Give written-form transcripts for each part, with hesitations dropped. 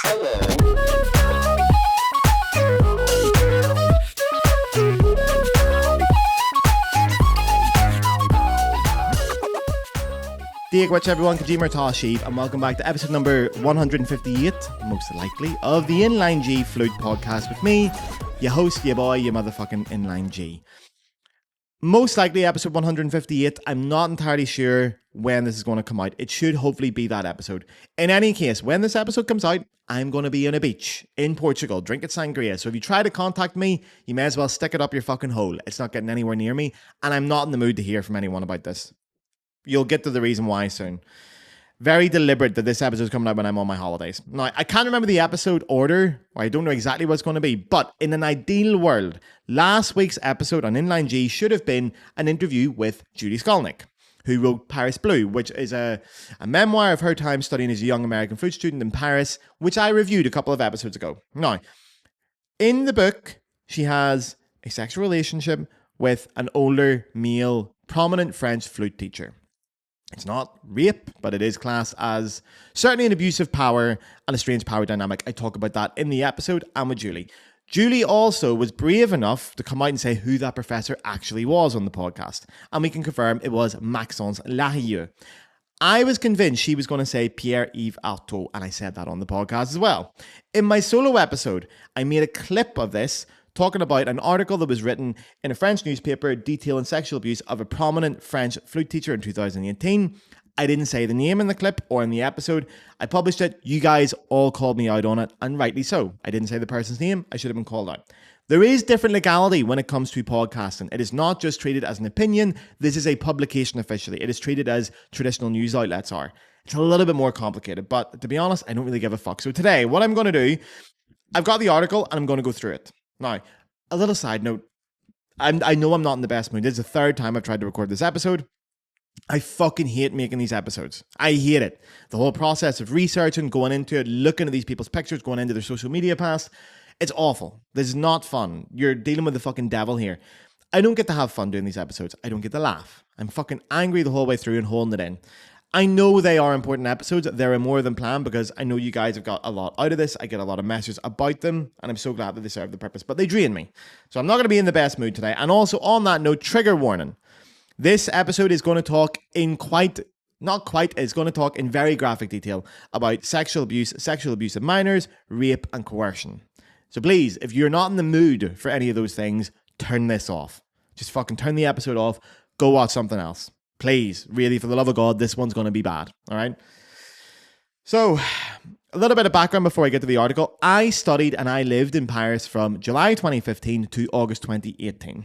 Diag everyone, Kajima Tashiv, and welcome back to episode number 158, most likely, of the Inline G Flute podcast with me, your host, your boy, your motherfucking Inline G. Most likely episode 158. I'm not entirely sure when this is going to come out. It should hopefully be that episode. In any case, when this episode comes out, I'm going to be on a beach in Portugal drinking sangria. So if you try to contact me, you may as well stick it up your fucking hole. It's not getting anywhere near me, and I'm not in the mood to hear from anyone about this. You'll get to the reason why soon. Very deliberate that this episode is coming out when I'm on my holidays. Now, I can't remember the episode order, or I don't know exactly what it's going to be, but in an ideal world, last week's episode on Inline G should have been an interview with Judy Skolnick, who wrote Paris Blue, which is a memoir of her time studying as a young American flute student in Paris, which I reviewed a couple of episodes ago. Now, in the book, she has a sexual relationship with an older, male, prominent French flute teacher. It's not rape, but it is classed as certainly an abusive power and a strange power dynamic. I talk about that in the episode and with Julie. Julie also was brave enough to come out and say who that professor actually was on the podcast. And we can confirm it was Maxence Larieux. I was convinced she was going to say Pierre-Yves Artaud, and I said that on the podcast as well. In my solo episode, I made a clip of this talking about an article that was written in a French newspaper detailing sexual abuse of a prominent French flute teacher in 2018. I didn't say the name in the clip or in the episode. I published it. You guys all called me out on it, and rightly so. I didn't say the person's name. I should have been called out. There is different legality when it comes to podcasting. It is not just treated as an opinion. This is a publication officially. It is treated as traditional news outlets are. It's a little bit more complicated, but to be honest, I don't really give a fuck. So today, what I'm going to do, I've got the article and I'm going to go through it. Now, a little side note, I know I'm not in the best mood. This is the third time I've tried to record this episode. I fucking hate making these episodes. I hate it. The whole process of researching, going into it, looking at these people's pictures, going into their social media past, it's awful. This is not fun. You're dealing with the fucking devil here. I don't get to have fun doing these episodes. I don't get to laugh. I'm fucking angry the whole way through and holding it in. I know they are important episodes. They're more than planned because I know you guys have got a lot out of this. I get a lot of messages about them, and I'm so glad that they serve the purpose, but they drain me. So I'm not going to be in the best mood today. And also on that note, trigger warning. This episode is going to talk it's going to talk in very graphic detail about sexual abuse of minors, rape, and coercion. So please, if you're not in the mood for any of those things, turn this off. Just fucking turn the episode off. Go watch something else. Please, really, for the love of God, this one's going to be bad, all right? So, a little bit of background before I get to the article. I studied and I lived in Paris from July 2015 to August 2018.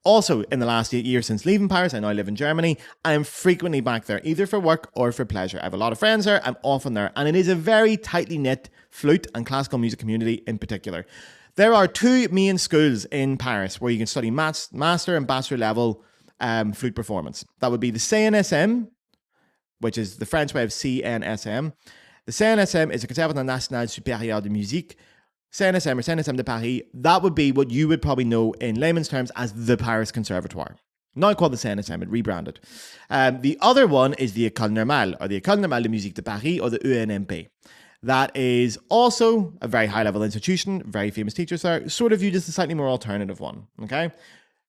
Also, in the last 8 years since leaving Paris, I now live in Germany. I am frequently back there, either for work or for pleasure. I have a lot of friends there. I'm often there. And it is a very tightly knit flute and classical music community in particular. There are two main schools in Paris where you can study master and bachelor level flute performance. That would be the CNSM, which is the French way of CNSM. The CNSM is the Conservatoire National Supérieur de Musique. CNSM or CNSM de Paris, that would be what you would probably know in layman's terms as the Paris Conservatoire. Now called the CNSM, it rebranded. The other one is the École Normale, or the École Normale de Musique de Paris, or the ENMP. That is also a very high-level institution, very famous teachers there, sort of viewed as the slightly more alternative one, okay?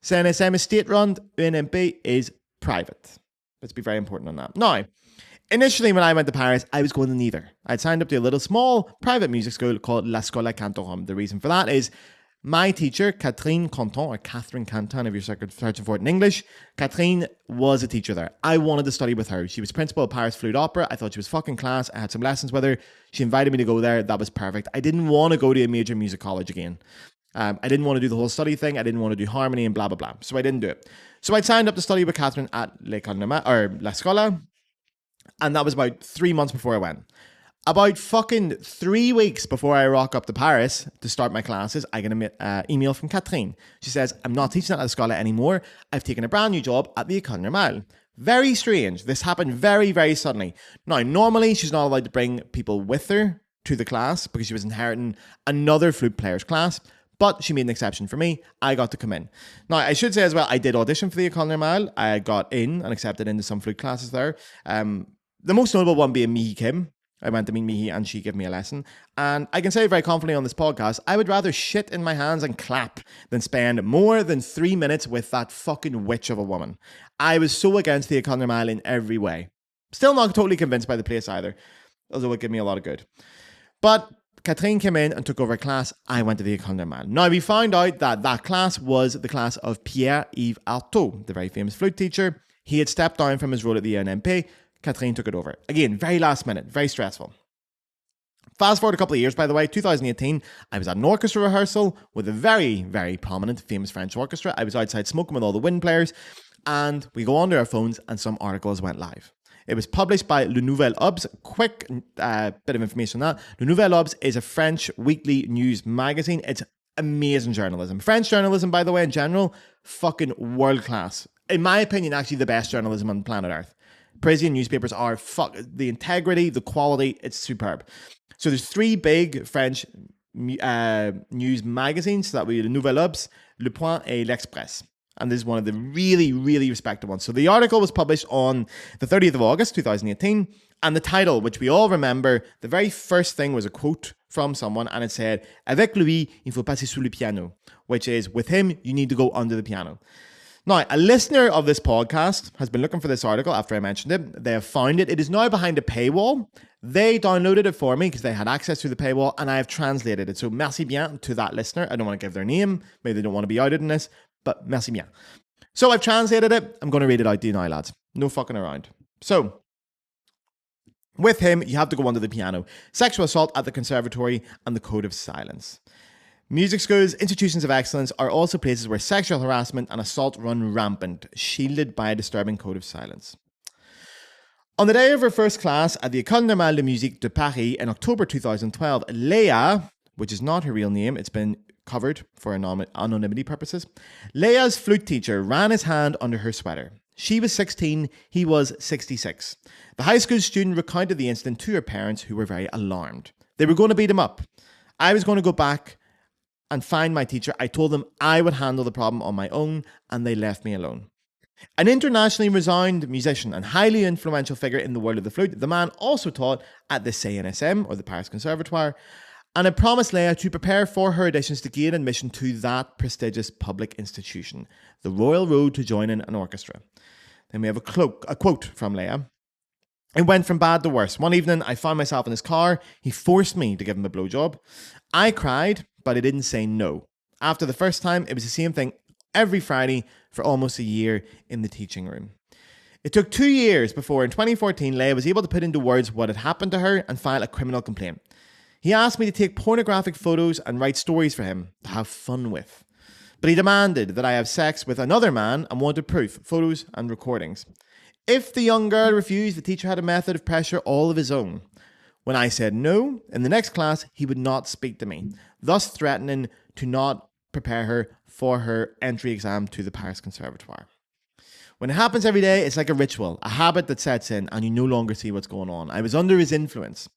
CNSM is state-run, ENMP is private. Let's be very important on that. Now, initially when I went to Paris, I was going to neither. I'd signed up to a little small private music school called La Scola Cantorum. The reason for that is my teacher, Catherine Canton, or Catherine Canton, if you're searching for it in English, Catherine was a teacher there. I wanted to study with her. She was principal of Paris Flute Opera. I thought she was fucking class. I had some lessons with her. She invited me to go there. That was perfect. I didn't want to go to a major music college again. I didn't want to do the whole study thing. I didn't want to do harmony and blah, blah, blah. So I didn't do it. So I signed up to study with Catherine at L'École Normale, or La Scola. And that was about 3 months before I went. About fucking 3 weeks before I rock up to Paris to start my classes, I get an email from Catherine. She says, I'm not teaching at La Scola anymore. I've taken a brand new job at the École Normale. Very strange. This happened very, very suddenly. Now, normally she's not allowed to bring people with her to the class because she was inheriting another flute player's class. But she made an exception for me. I got to come in. Now, I should say as well, I did audition for the École Normale. I got in and accepted into some flute classes there. The most notable one being Mihi Kim. I went to meet Mihi and she gave me a lesson. And I can say very confidently on this podcast, I would rather shit in my hands and clap than spend more than 3 minutes with that fucking witch of a woman. I was so against the Economy Mile in every way. Still not totally convinced by the place either, although it gave me a lot of good. But Catherine came in and took over a class. I went to the Economy Mile. Now, we found out that that class was the class of Pierre-Yves Artaud, the very famous flute teacher. He had stepped down from his role at the NMP. Catherine took it over. Again, very last minute, very stressful. Fast forward a couple of years, by the way, 2018, I was at an orchestra rehearsal with a very, very prominent, famous French orchestra. I was outside smoking with all the wind players, and we go onto our phones and some articles went live. It was published by Le Nouvel Obs. Quick bit of information on that. Le Nouvel Obs is a French weekly news magazine. It's amazing journalism. French journalism, by the way, in general, fucking world class. In my opinion, actually the best journalism on planet Earth. Parisian newspapers are the integrity, the quality, it's superb. So there's 3 big French news magazines. So that would be Le Nouvel Obs, Le Point, et L'Express. And this is one of the really, really respected ones. So the article was published on the 30th of August, 2018. And the title, which we all remember, the very first thing was a quote from someone. And it said, Avec lui, il faut passer sous le piano. Which is, with him, you need to go under the piano. Now, a listener of this podcast has been looking for this article after I mentioned it. They have found it. It is now behind a paywall. They downloaded it for me because they had access to the paywall, and I have translated it. So merci bien to that listener. I don't want to give their name. Maybe they don't want to be outed in this, but merci bien. So I've translated it. I'm going to read it out to you now, lads. No fucking around. So, with him, you have to go under the piano. Sexual assault at the conservatory and the code of silence. Music schools, institutions of excellence are also places where sexual harassment and assault run rampant, shielded by a disturbing code of silence. On the day of her first class at the École Normale de Musique de Paris in October 2012, Leah, which is not her real name, it's been covered for anonymity purposes, Leah's flute teacher ran his hand under her sweater. She was 16, he was 66. The high school student recounted the incident to her parents, who were very alarmed. They were going to beat him up. I was going to go back and find my teacher. I told them I would handle the problem on my own, and they left me alone. An internationally renowned musician and highly influential figure in the world of the flute, the man also taught at the CNSM, or the Paris Conservatoire, and had promised Leah to prepare for her auditions to gain admission to that prestigious public institution, the Royal Road to joining an orchestra. Then we have a quote from Leah. It went from bad to worse. One evening, I found myself in his car. He forced me to give him a blowjob. I cried, but I didn't say no. After the first time, it was the same thing every Friday for almost a year in the teaching room. It took 2 years before, in 2014, Leah was able to put into words what had happened to her and file a criminal complaint. He asked me to take pornographic photos and write stories for him to have fun with. But he demanded that I have sex with another man and wanted proof, photos and recordings. If the young girl refused, the teacher had a method of pressure all of his own. When I said no, in the next class, he would not speak to me, thus threatening to not prepare her for her entry exam to the Paris Conservatoire. When it happens every day, it's like a ritual, a habit that sets in, and you no longer see what's going on. I was under his influence.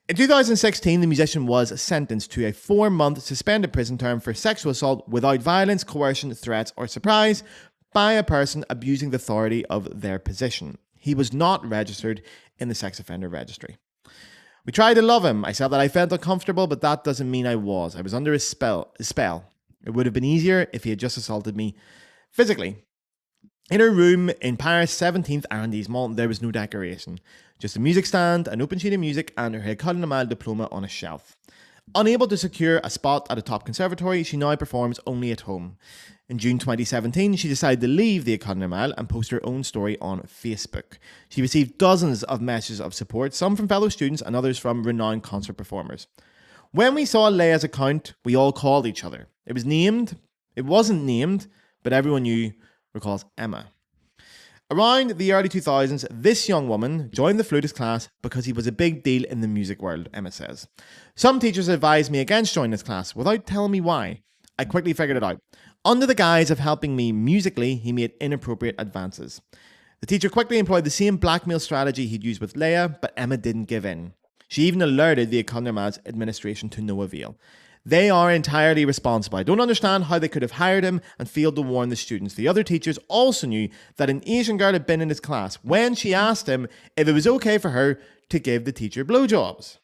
In 2016, the musician was sentenced to a 4-month suspended prison term for sexual assault without violence, coercion, threats, or surprise by a person abusing the authority of their position. He was not registered in the sex offender registry. We tried to love him. I said that I felt uncomfortable, but that doesn't mean I was. I was under his spell. It would have been easier if he had just assaulted me physically. In her room in Paris' 17th arrondissement, there was no decoration. Just a music stand, an open sheet of music, and her École Normale diploma on a shelf. Unable to secure a spot at a top conservatory, she now performs only at home. In June 2017, she decided to leave the École Normale and post her own story on Facebook. She received dozens of messages of support, some from fellow students and others from renowned concert performers. When we saw Leia's account, we all called each other. It wasn't named, but everyone knew her calls Emma. Around the early 2000s, this young woman joined the flutist class because he was a big deal in the music world, Emma says. Some teachers advised me against joining this class without telling me why. I quickly figured it out. Under the guise of helping me musically, he made inappropriate advances. The teacher quickly employed the same blackmail strategy he'd used with Leah, but Emma didn't give in. She even alerted the École Normale's administration to no avail. They are entirely responsible. I don't understand how they could have hired him and failed to warn the students. The other teachers also knew that an Asian girl had been in his class when she asked him if it was okay for her to give the teacher blowjobs.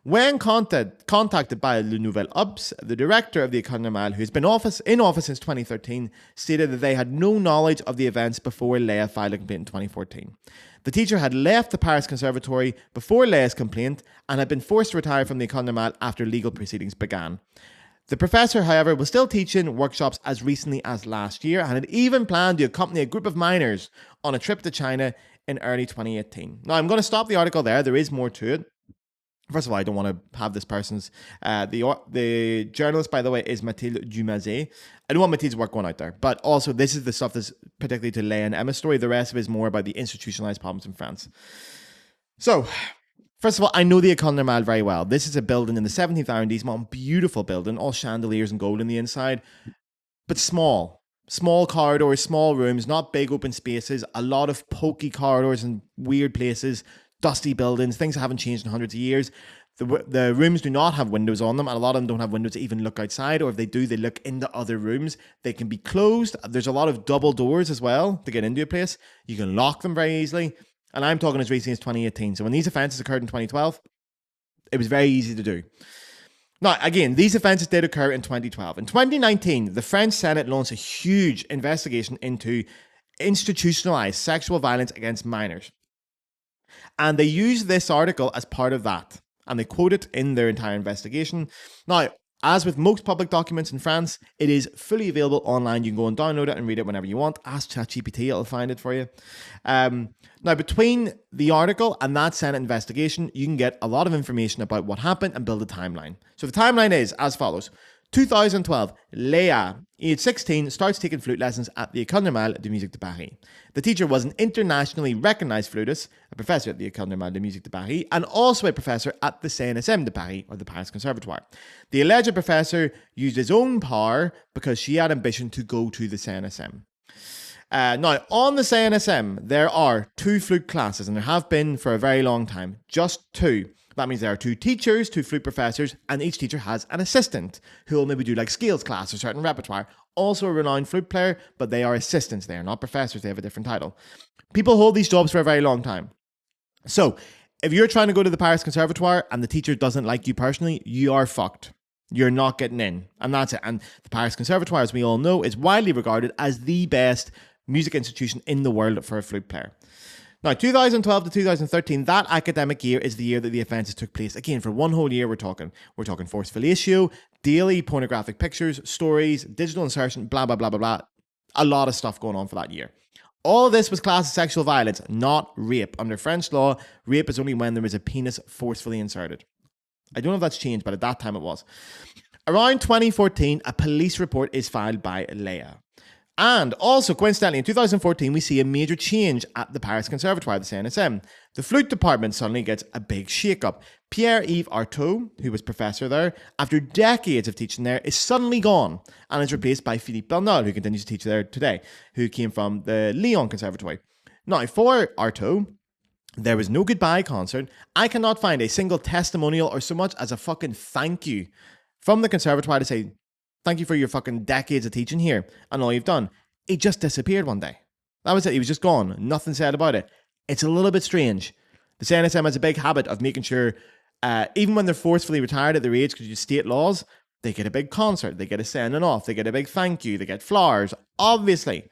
When contacted by Le Nouvel Obs, the director of the École Normale, who's been in office since 2013, stated that they had no knowledge of the events before Leah filed a complaint in 2014. The teacher had left the Paris Conservatoire before Leah's complaint and had been forced to retire from the École Normale after legal proceedings began. The professor, however, was still teaching workshops as recently as last year and had even planned to accompany a group of minors on a trip to China in early 2018. Now, I'm going to stop the article there. There is more to it. First of all, I don't want to have this person's... the journalist, by the way, is Mathilde Dumazet. I don't want Mathilde's work going out there. But also, this is the stuff that's particularly to Leah and Emma's story. The rest of it is more about the institutionalized problems in France. So, first of all, I know the École Normale very well. This is a building in the 17th arrondissement. Beautiful building. All chandeliers and gold on the inside. But small. Small corridors, small rooms, not big open spaces. A lot of pokey corridors and weird places. Dusty buildings, things that haven't changed in hundreds of years. The rooms do not have windows on them, and a lot of them don't have windows to even look outside, or if they do, they look into other rooms. They can be closed. There's a lot of double doors as well to get into a place. You can lock them very easily, and I'm talking as recently as 2018. So when these offences occurred in 2012, it was very easy to do. Now, again, these offences did occur in 2012. In 2019, the French Senate launched a huge investigation into institutionalized sexual violence against minors. And they use this article as part of that. And they quote it in their entire investigation. Now, as with most public documents in France, it is fully available online. You can go and download it and read it whenever you want. Ask ChatGPT, it'll find it for you. Now, between the article and that Senate investigation, you can get a lot of information about what happened and build a timeline. So the timeline is as follows. 2012, Léa, age 16, starts taking flute lessons at the École Normale de Musique de Paris. The teacher was an internationally recognized flutist, a professor at the École Normale de Musique de Paris, and also a professor at the CNSM de Paris, or the Paris Conservatoire. The alleged professor used his own power because she had ambition to go to the CNSM. Now, on the CNSM, there are 2 flute classes, and there have been for a very long time. Just 2. That means there are 2 teachers, 2 flute professors, and each teacher has an assistant who will maybe do like scales class or certain repertoire. Also a renowned flute player, but they are assistants. They are not professors. They have a different title. People hold these jobs for a very long time. So if you're trying to go to the Paris Conservatoire and the teacher doesn't like you personally, you are fucked. You're not getting in. And that's it. And the Paris Conservatoire, as we all know, is widely regarded as the best music institution in the world for a flute player. Now, 2012 to 2013, that academic year is the year that the offences took place. Again, for one whole year, we're talking forced fellatio, daily pornographic pictures, stories, digital insertion, blah, blah, blah, blah, blah. A lot of stuff going on for that year. All of this was classed as sexual violence, not rape. Under French law, rape is only when there is a penis forcefully inserted. I don't know if that's changed, but at that time it was. Around 2014, a police report is filed by Leah. And also, coincidentally, in 2014, we see a major change at the Paris Conservatoire, the CNSM. The flute department suddenly gets a big shake-up. Pierre-Yves Artaud, who was professor there, after decades of teaching there, is suddenly gone and is replaced by Philippe Bernal, who continues to teach there today, who came from the Lyon Conservatoire. Now, for Artaud, there was no goodbye concert. I cannot find a single testimonial or so much as a fucking thank you from the Conservatoire to say, thank you for your fucking decades of teaching here and all you've done. He just disappeared one day. That was it. He was just gone. Nothing said about it. It's a little bit strange. The CNSM has a big habit of making sure, even when they're forcefully retired at their age because of state laws, they get a big concert. They get a sending off. They get a big thank you. They get flowers, obviously.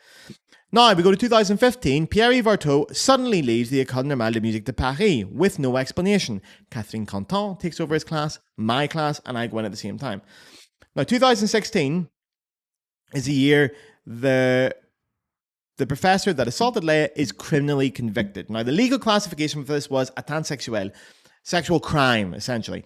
Now, we go to 2015. Pierre-Yves Artaud suddenly leaves the École Normale de Musique de Paris with no explanation. Catherine Canton takes over his class, my class, and I go in at the same time. Now, 2016 is the year the professor that assaulted Leah is criminally convicted. Now, the legal classification for this was atteinte sexuelle, sexual crime, essentially.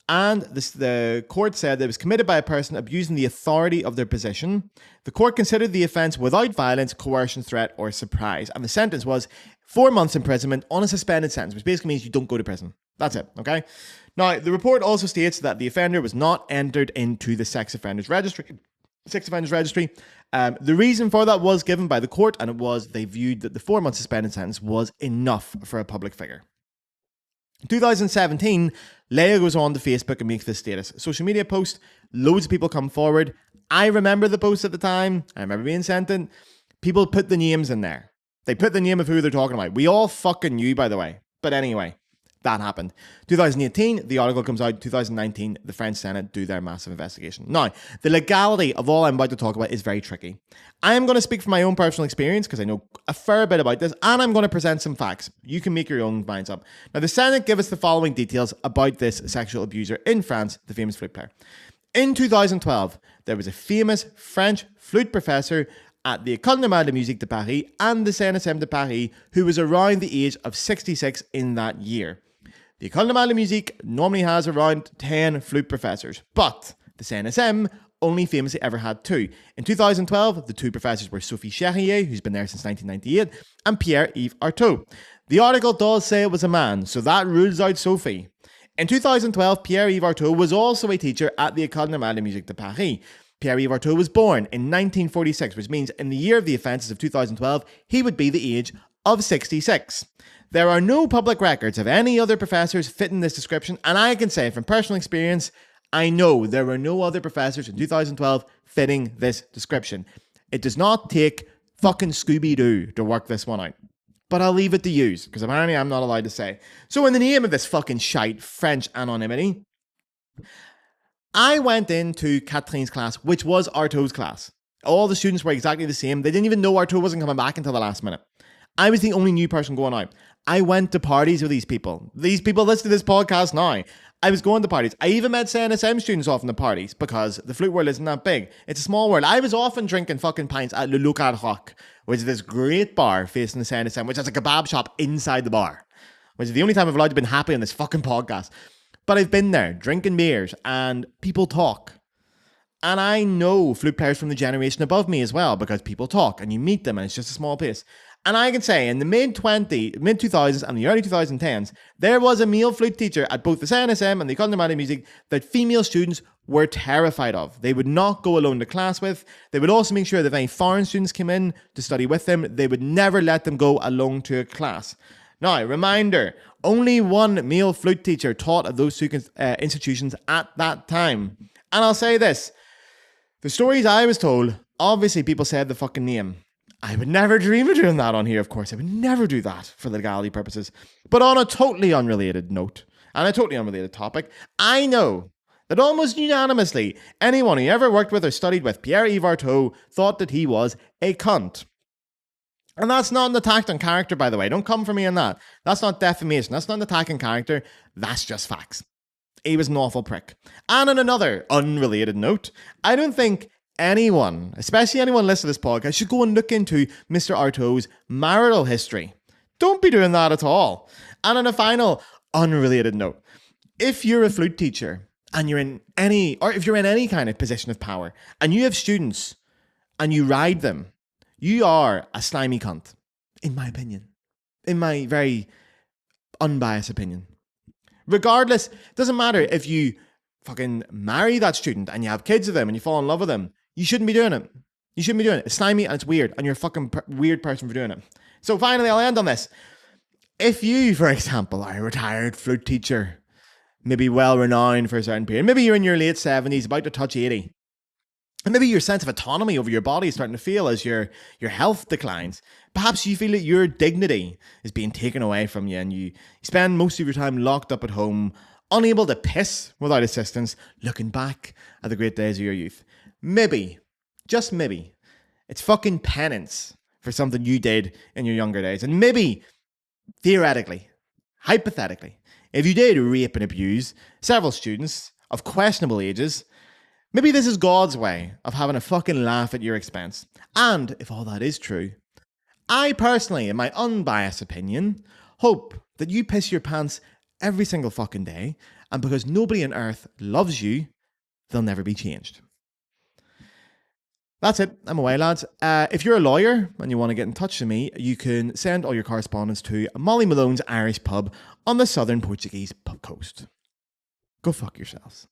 And the court said that it was committed by a person abusing the authority of their position. The court considered the offence without violence, coercion, threat, or surprise. And the sentence was 4 months imprisonment on a suspended sentence, which basically means you don't go to prison. That's it, okay? Now, the report also states that the offender was not entered into the sex offenders registry. The reason for that was given by the court, and it was they viewed that the 4 month suspended sentence was enough for a public figure. In 2017, Leah goes on to Facebook and makes this status. Social media post, loads of people come forward. I remember the post at the time. I remember being sent it. People put the names in there. They put the name of who they're talking about. We all fucking knew, by the way. But anyway, That happened. 2018, the article comes out. 2019, the French Senate do their massive investigation. Now, the legality of all I'm about to talk about is very tricky. I am going to speak from my own personal experience because I know a fair bit about this, and I'm going to present some facts. You can make your own minds up. Now, the Senate give us the following details about this sexual abuser in France, the famous flute player. In 2012, there was a famous French flute professor at the École Normale de Musique de Paris and the CNSM de Paris who was around the age of 66 in that year. The École Normale de Musique normally has around 10 flute professors, but the CNSM only famously ever had 2. In 2012, the 2 professors were Sophie Cherrier, who's been there since 1998, and Pierre-Yves Artaud. The article does say it was a man, so that rules out Sophie. In 2012, Pierre-Yves Artaud was also a teacher at the École Normale de Musique de Paris. Pierre-Yves Artaud was born in 1946, which means in the year of the offences of 2012, he would be the age of 66. There are no public records of any other professors fitting this description, and I can say from personal experience, I know there were no other professors in 2012 fitting this description. It does not take fucking Scooby-Doo to work this one out. But I'll leave it to yous, because apparently I'm not allowed to say. So in the name of this fucking shite French anonymity, I went into Catherine's class, which was Artaud's class. All the students were exactly the same. They didn't even know Artaud wasn't coming back until the last minute. I was the only new person going out. I went to parties with these people. These people listen to this podcast now. I was going to parties. I even met CNSM students off in the parties because the flute world isn't that big. It's a small world. I was often drinking fucking pints at Le Local Rock, which is this great bar facing the CNSM, which has a kebab shop inside the bar, which is the only time I've allowed to been happy on this fucking podcast. But I've been there drinking beers and people talk. And I know flute players from the generation above me as well because people talk and you meet them and it's just a small place. And I can say in the mid-2000s and the early 2010s, there was a male flute teacher at both the CNSM and the École Normale de Musique that female students were terrified of. They would not go alone to class with. They would also make sure that if any foreign students came in to study with them, they would never let them go alone to a class. Now, reminder, only one male flute teacher taught at those 2 institutions at that time. And I'll say this, the stories I was told, obviously people said the fucking name. I would never dream of doing that on here, of course. I would never do that for legality purposes. But on a totally unrelated note, and a totally unrelated topic, I know that almost unanimously, anyone who ever worked with or studied with Pierre-Yves Artaud thought that he was a cunt. And that's not an attack on character, by the way. Don't come for me on that. That's not defamation. That's not an attack on character. That's just facts. He was an awful prick. And on another unrelated note, I don't think anyone, especially anyone listening to this podcast, should go and look into Mr. Artaud's marital history. Don't be doing that at all. And on a final unrelated note, if you're a flute teacher and you're in any, or if you're in any kind of position of power and you have students and you ride them, you are a slimy cunt, in my opinion. In my very unbiased opinion. Regardless, it doesn't matter if you fucking marry that student and you have kids with them and you fall in love with them. You shouldn't be doing it. You shouldn't be doing it. It's slimy and it's weird and you're a fucking weird person for doing it. So finally, I'll end on this. If you, for example, are a retired flute teacher, maybe well-renowned for a certain period, maybe you're in your late 70s, about to touch 80, and maybe your sense of autonomy over your body is starting to fail as your health declines. Perhaps you feel that your dignity is being taken away from you and you spend most of your time locked up at home, unable to piss without assistance, looking back at the great days of your youth. Maybe, just maybe, it's fucking penance for something you did in your younger days. And maybe, theoretically, hypothetically, if you did rape and abuse several students of questionable ages, maybe this is God's way of having a fucking laugh at your expense. And if all that is true, I personally, in my unbiased opinion, hope that you piss your pants every single fucking day, and because nobody on earth loves you, they'll never be changed. That's it. I'm away, lads. If you're a lawyer and you want to get in touch with me, you can send all your correspondence to Molly Malone's Irish Pub on the southern Portuguese pub coast. Go fuck yourselves.